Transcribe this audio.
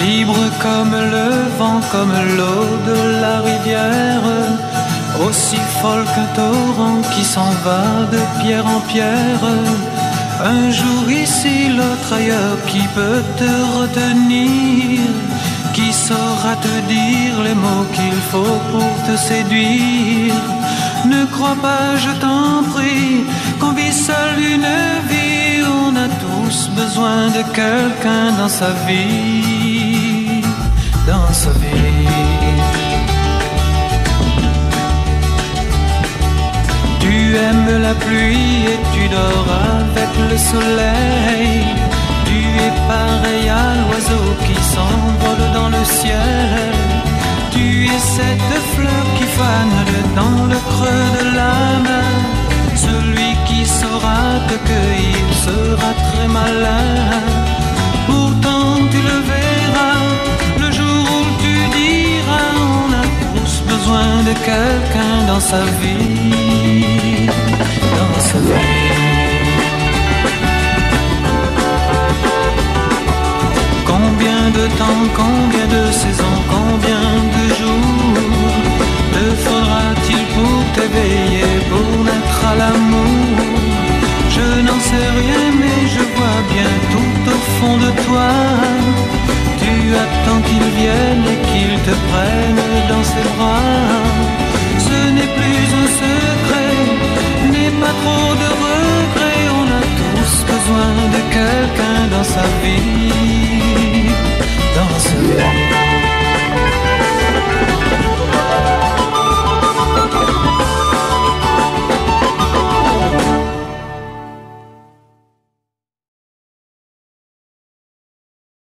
libre comme le vent, comme l'eau de la rivière, aussi folle qu'un torrent qui s'en va de pierre en pierre. Un jour ici, l'autre ailleurs, qui peut te retenir, qui saura te dire les mots qu'il faut pour te séduire. Ne crois pas, je t'en prie, qu'on vit seul une vie. On a tous besoin de quelqu'un dans sa vie, dans sa vie. Tu aimes la pluie et tu dors avec le soleil. Tu es pareil à l'oiseau qui s'envole dans le ciel. Tu es cette fleur qui fane dans le creux de la main. Celui qui saura te cueillir sera très malin. Pourtant tu le verras, le jour où tu diras, on a tous besoin de quelqu'un dans sa vie, dans sa vie. Combien de temps, combien de saisons, combien de jours te faudra-t-il pour t'éveiller, pour naître à l'amour? Je n'en sais rien, mais je vois bien tout au fond de toi. Tu attends qu'il vienne et qu'il te prenne